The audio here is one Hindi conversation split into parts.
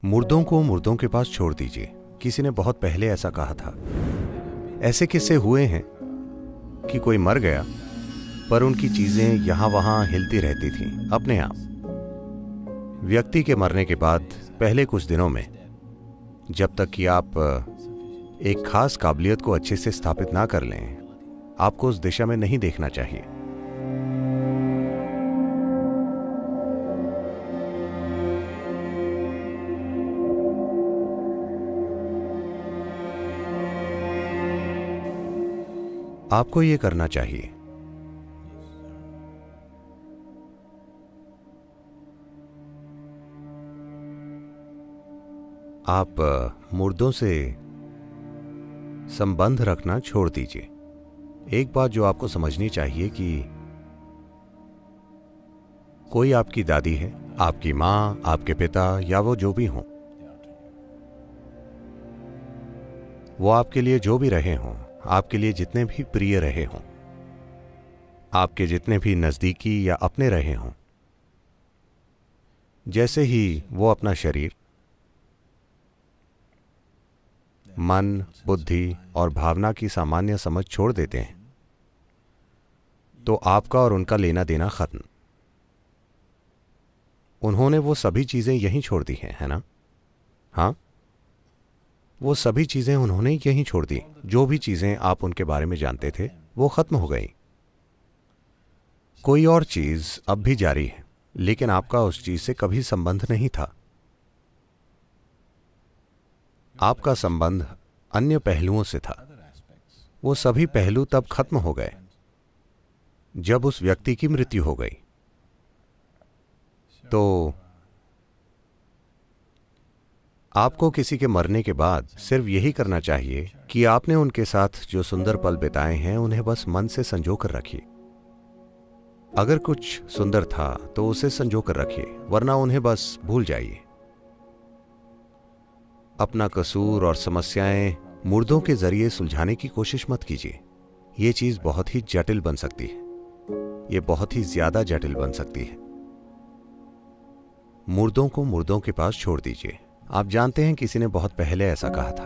मुर्दों को मुर्दों के पास छोड़ दीजिए। किसी ने बहुत पहले ऐसा कहा था। ऐसे किस्से हुए हैं कि कोई मर गया पर उनकी चीजें यहां वहां हिलती रहती थीं अपने आप। व्यक्ति के मरने के बाद पहले कुछ दिनों में, जब तक कि आप एक खास काबिलियत को अच्छे से स्थापित ना कर लें, आपको उस दिशा में नहीं देखना चाहिए। आपको ये करना चाहिए। आप मुर्दों से संबंध रखना छोड़ दीजिए। एक बात जो आपको समझनी चाहिए कि कोई आपकी दादी है, आपकी मां, आपके पिता या वो जो भी हों, वो आपके लिए जो भी रहे हों, आपके लिए जितने भी प्रिय रहे हों, आपके जितने भी नजदीकी या अपने रहे हों, जैसे ही वो अपना शरीर, मन, बुद्धि और भावना की सामान्य समझ छोड़ देते हैं, तो आपका और उनका लेना देना खत्म। उन्होंने वो सभी चीजें यहीं छोड़ दी हैं, है ना? हाँ, वो सभी चीजें उन्होंने यहीं छोड़ दी। जो भी चीजें आप उनके बारे में जानते थे वो खत्म हो गई। कोई और चीज अब भी जारी है, लेकिन आपका उस चीज से कभी संबंध नहीं था। आपका संबंध अन्य पहलुओं से था। वो सभी पहलू तब खत्म हो गए जब उस व्यक्ति की मृत्यु हो गई। तो आपको किसी के मरने के बाद सिर्फ यही करना चाहिए कि आपने उनके साथ जो सुंदर पल बिताए हैं उन्हें बस मन से संजो कर रखिए। अगर कुछ सुंदर था तो उसे संजो कर रखिए, वरना उन्हें बस भूल जाइए। अपना कसूर और समस्याएं मुर्दों के जरिए सुलझाने की कोशिश मत कीजिए। यह चीज बहुत ही जटिल बन सकती है। यह बहुत ही ज्यादा जटिल बन सकती है। मुर्दों को मुर्दों के पास छोड़ दीजिए। आप जानते हैं, किसी ने बहुत पहले ऐसा कहा था।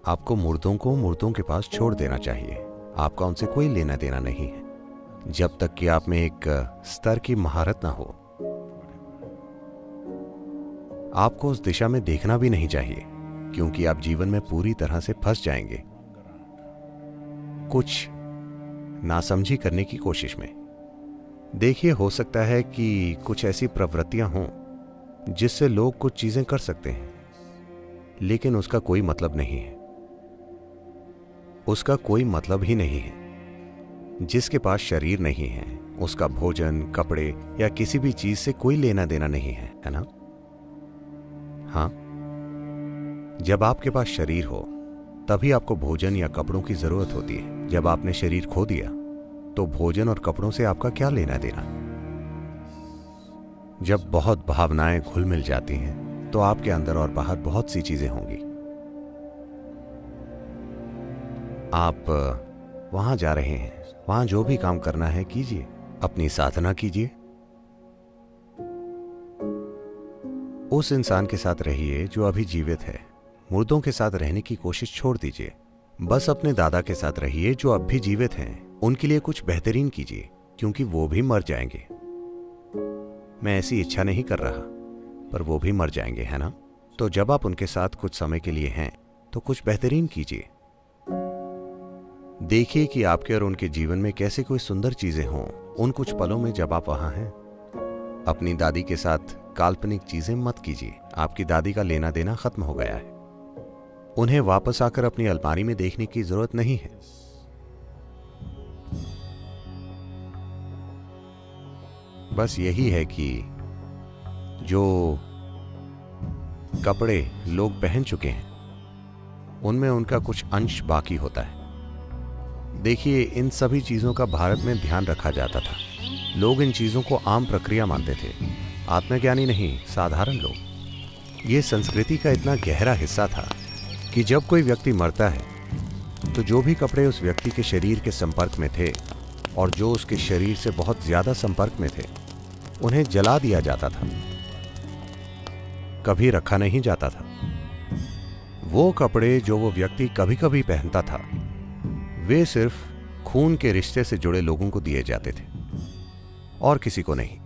आपको मुर्दों को मुर्दों के पास छोड़ देना चाहिए। आपका उनसे कोई लेना देना नहीं है, जब तक कि आप में एक स्तर की महारत ना हो। आपको उस दिशा में देखना भी नहीं चाहिए, क्योंकि आप जीवन में पूरी तरह से फंस जाएंगे कुछ नासमझी करने की कोशिश में। देखिए, हो सकता है कि कुछ ऐसी प्रवृत्तियां हों जिससे लोग कुछ चीजें कर सकते हैं, लेकिन उसका कोई मतलब नहीं है। उसका कोई मतलब ही नहीं है। जिसके पास शरीर नहीं है, उसका भोजन, कपड़े या किसी भी चीज से कोई लेना देना नहीं है, है ना? हाँ, जब आपके पास शरीर हो तभी आपको भोजन या कपड़ों की जरूरत होती है। जब आपने शरीर खो दिया तो भोजन और कपड़ों से आपका क्या लेना देना? जब बहुत भावनाएं घुल मिल जाती हैं तो आपके अंदर और बाहर बहुत सी चीजें होंगी। आप वहां जा रहे हैं, वहां जो भी काम करना है कीजिए, अपनी साधना कीजिए। उस इंसान के साथ रहिए जो अभी जीवित है। मुर्दों के साथ रहने की कोशिश छोड़ दीजिए। बस अपने दादा के साथ रहिए जो अब भी जीवित हैं। उनके लिए कुछ बेहतरीन कीजिए, क्योंकि वो भी मर जाएंगे। मैं ऐसी इच्छा नहीं कर रहा, पर वो भी मर जाएंगे, है ना? तो जब आप उनके साथ कुछ समय के लिए हैं तो कुछ बेहतरीन कीजिए। देखिए कि आपके और उनके जीवन में कैसे कोई सुंदर चीजें हों उन कुछ पलों में जब आप वहां हैं। अपनी दादी के साथ काल्पनिक चीजें मत कीजिए। आपकी दादी का लेना देना खत्म हो गया है। उन्हें वापस आकर अपनी अलमारी में देखने की जरूरत नहीं है। बस यही है कि जो कपड़े लोग पहन चुके हैं उनमें उनका कुछ अंश बाकी होता है। देखिए, इन सभी चीजों का भारत में ध्यान रखा जाता था। लोग इन चीजों को आम प्रक्रिया मानते थे। आत्मज्ञानी नहीं, साधारण लोग। ये संस्कृति का इतना गहरा हिस्सा था कि जब कोई व्यक्ति मरता है तो जो भी कपड़े उस व्यक्ति के शरीर के संपर्क में थे और जो उसके शरीर से बहुत ज्यादा संपर्क में थे, उन्हें जला दिया जाता था। कभी रखा नहीं जाता था। वो कपड़े जो वो व्यक्ति कभी कभी पहनता था, वे सिर्फ खून के रिश्ते से जुड़े लोगों को दिए जाते थे और किसी को नहीं।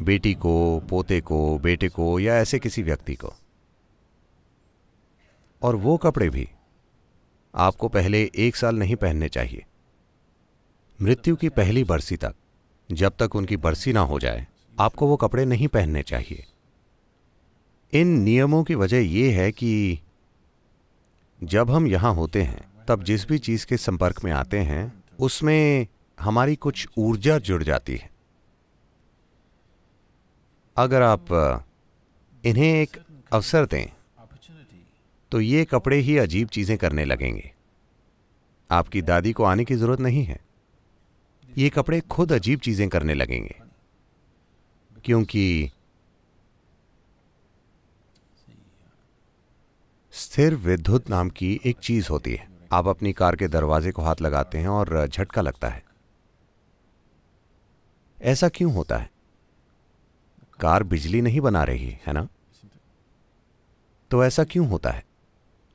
बेटी को, पोते को, बेटे को या ऐसे किसी व्यक्ति को। और वो कपड़े भी आपको पहले 1 साल नहीं पहनने चाहिए। मृत्यु की पहली बरसी तक, जब तक उनकी बरसी ना हो जाए, आपको वो कपड़े नहीं पहनने चाहिए। इन नियमों की वजह यह है कि जब हम यहां होते हैं तब जिस भी चीज के संपर्क में आते हैं उसमें हमारी कुछ ऊर्जा जुड़ जाती है। अगर आप इन्हें एक अवसर दें तो ये कपड़े ही अजीब चीजें करने लगेंगे। आपकी दादी को आने की जरूरत नहीं है, ये कपड़े खुद अजीब चीजें करने लगेंगे, क्योंकि स्थिर विद्युत नाम की एक चीज होती है। आप अपनी कार के दरवाजे को हाथ लगाते हैं और झटका लगता है। ऐसा क्यों होता है? कार बिजली नहीं बना रही है ना? तो ऐसा क्यों होता है?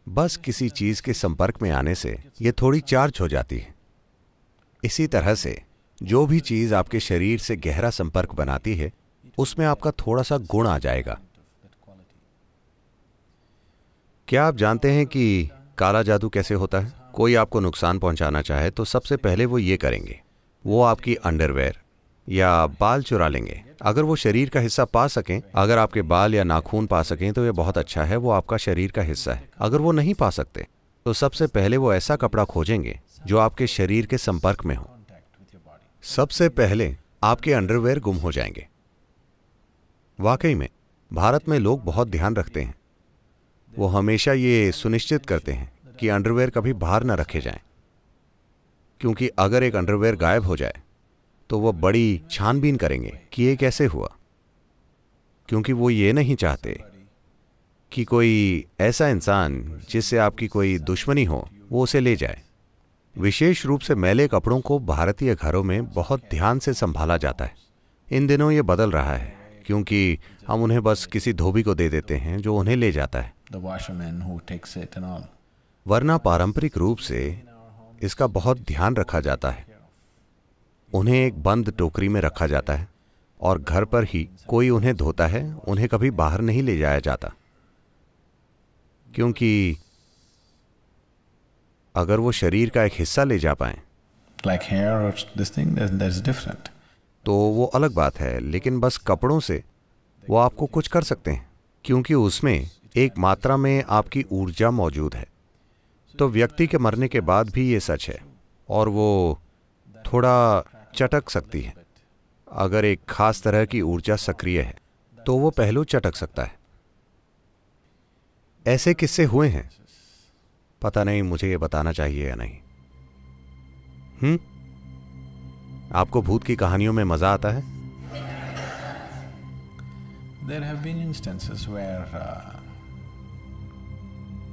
बस किसी चीज के संपर्क में आने से यह थोड़ी चार्ज हो जाती है। इसी तरह से जो भी चीज आपके शरीर से गहरा संपर्क बनाती है उसमें आपका थोड़ा सा गुण आ जाएगा। क्या आप जानते हैं कि काला जादू कैसे होता है? कोई आपको नुकसान पहुंचाना चाहे तो सबसे पहले वो ये करेंगे, वो आपकी अंडरवेयर या बाल चुरा लेंगे। अगर वो शरीर का हिस्सा पा सकें, अगर आपके बाल या नाखून पा सकें तो ये बहुत अच्छा है, वो आपका शरीर का हिस्सा है। अगर वो नहीं पा सकते तो सबसे पहले वो ऐसा कपड़ा खोजेंगे जो आपके शरीर के संपर्क में हो। सबसे पहले आपके अंडरवेयर गुम हो जाएंगे। वाकई में भारत में लोग बहुत ध्यान रखते हैं। वो हमेशा ये सुनिश्चित करते हैं कि अंडरवेयर कभी बाहर न रखे जाएं, क्योंकि अगर एक अंडरवेयर गायब हो जाए तो वो बड़ी छानबीन करेंगे कि ये कैसे हुआ, क्योंकि वो ये नहीं चाहते कि कोई ऐसा इंसान जिससे आपकी कोई दुश्मनी हो वो उसे ले जाए। विशेष रूप से मैले कपड़ों को भारतीय घरों में बहुत ध्यान से संभाला जाता है। इन दिनों ये बदल रहा है क्योंकि हम उन्हें बस किसी धोबी को दे देते हैं जो उन्हें ले जाता है। वरना पारंपरिक रूप से इसका बहुत ध्यान रखा जाता है। उन्हें एक बंद टोकरी में रखा जाता है और घर पर ही कोई उन्हें धोता है। उन्हें कभी बाहर नहीं ले जाया जाता, क्योंकि अगर वो शरीर का एक हिस्सा ले जा पाए तो वो अलग बात है, लेकिन बस कपड़ों से वो आपको कुछ कर सकते हैं, क्योंकि उसमें एक मात्रा में आपकी ऊर्जा मौजूद है। तो व्यक्ति के मरने के बाद भी ये सच है, और वो थोड़ा चटक सकती है। अगर एक खास तरह की ऊर्जा सक्रिय है तो वो पहलू चटक सकता है। ऐसे किस्से हुए हैं, पता नहीं मुझे ये बताना चाहिए या नहीं। आपको भूत की कहानियों में मजा आता है?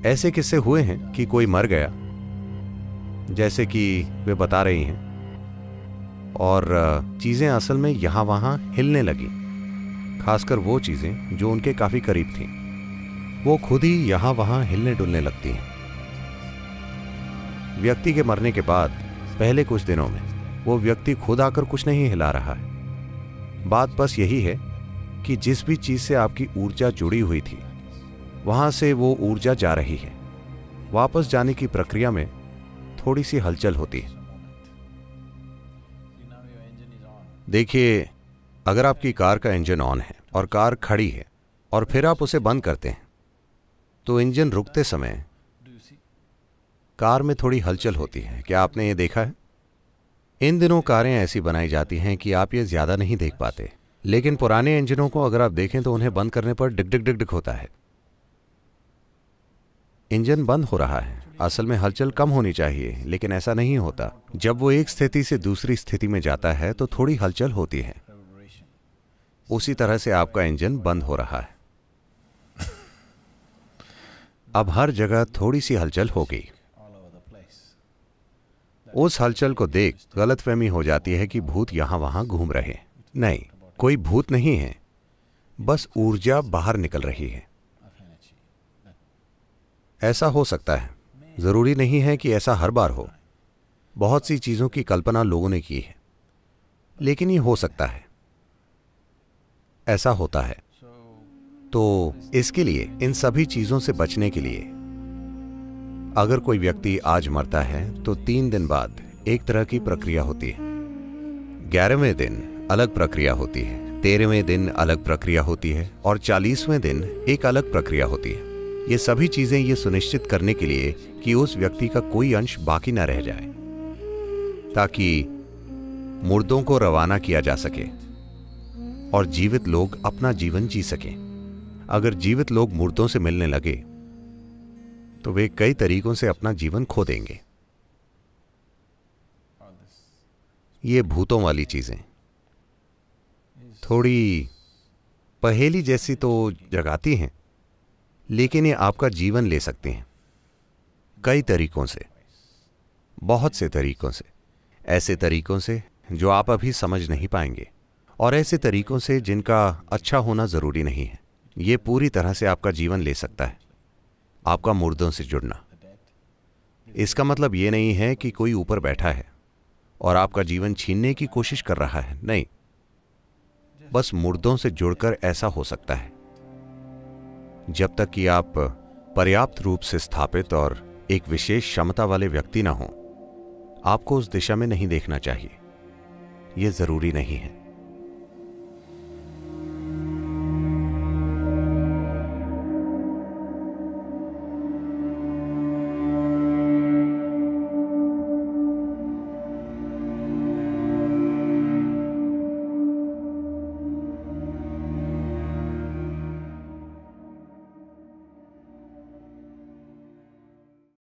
ऐसे किस्से हुए हैं कि कोई मर गया, जैसे कि वे बता रही हैं, और चीजें असल में यहां वहां हिलने लगी, खासकर वो चीजें जो उनके काफी करीब थीं। वो खुद ही यहां वहां हिलने डुलने लगती हैं। व्यक्ति के मरने के बाद पहले कुछ दिनों में वो व्यक्ति खुद आकर कुछ नहीं हिला रहा है। बात बस यही है कि जिस भी चीज से आपकी ऊर्जा जुड़ी हुई थी वहां से वो ऊर्जा जा रही है। वापस जाने की प्रक्रिया में थोड़ी सी हलचल होती है। देखिए, अगर आपकी कार का इंजन ऑन है और कार खड़ी है और फिर आप उसे बंद करते हैं तो इंजन रुकते समय कार में थोड़ी हलचल होती है। क्या आपने ये देखा है? इन दिनों कारें ऐसी बनाई जाती हैं कि आप ये ज्यादा नहीं देख पाते, लेकिन पुराने इंजनों को अगर आप देखें तो उन्हें बंद करने पर डिग डिग डिग डिग होता है। इंजन बंद हो रहा है, असल में हलचल कम होनी चाहिए, लेकिन ऐसा नहीं होता। जब वो एक स्थिति से दूसरी स्थिति में जाता है तो थोड़ी हलचल होती है। उसी तरह से आपका इंजन बंद हो रहा है। अब हर जगह थोड़ी सी हलचल हो गई। उस हलचल को देख गलतफहमी हो जाती है कि भूत यहां वहां घूम रहे हैं। नहीं, कोई भूत नहीं है, बस ऊर्जा बाहर निकल रही है। ऐसा हो सकता है, जरूरी नहीं है कि ऐसा हर बार हो। बहुत सी चीजों की कल्पना लोगों ने की है, लेकिन ये हो सकता है, ऐसा होता है। तो इसके लिए, इन सभी चीजों से बचने के लिए, अगर कोई व्यक्ति आज मरता है तो 3 दिन बाद एक तरह की प्रक्रिया होती है, 11वें दिन अलग प्रक्रिया होती है, 13वें दिन अलग प्रक्रिया होती है और 40वें दिन एक अलग प्रक्रिया होती है। ये सभी चीजें ये सुनिश्चित करने के लिए कि उस व्यक्ति का कोई अंश बाकी न रह जाए, ताकि मुर्दों को रवाना किया जा सके और जीवित लोग अपना जीवन जी सकें। अगर जीवित लोग मुर्दों से मिलने लगे तो वे कई तरीकों से अपना जीवन खो देंगे। ये भूतों वाली चीजें थोड़ी पहेली जैसी तो जगाती हैं, लेकिन ये आपका जीवन ले सकती हैं कई तरीकों से, बहुत से तरीकों से। ऐसे तरीकों से जो आप अभी समझ नहीं पाएंगे, और ऐसे तरीकों से जिनका अच्छा होना जरूरी नहीं है। ये पूरी तरह से आपका जीवन ले सकता है। आपका मुर्दों से जुड़ना, इसका मतलब ये नहीं है कि कोई ऊपर बैठा है और आपका जीवन छीनने की कोशिश कर रहा है, नहीं। बस मुर्दों से जुड़कर ऐसा हो सकता है। जब तक कि आप पर्याप्त रूप से स्थापित और एक विशेष क्षमता वाले व्यक्ति ना हो, आपको उस दिशा में नहीं देखना चाहिए। यह जरूरी नहीं है।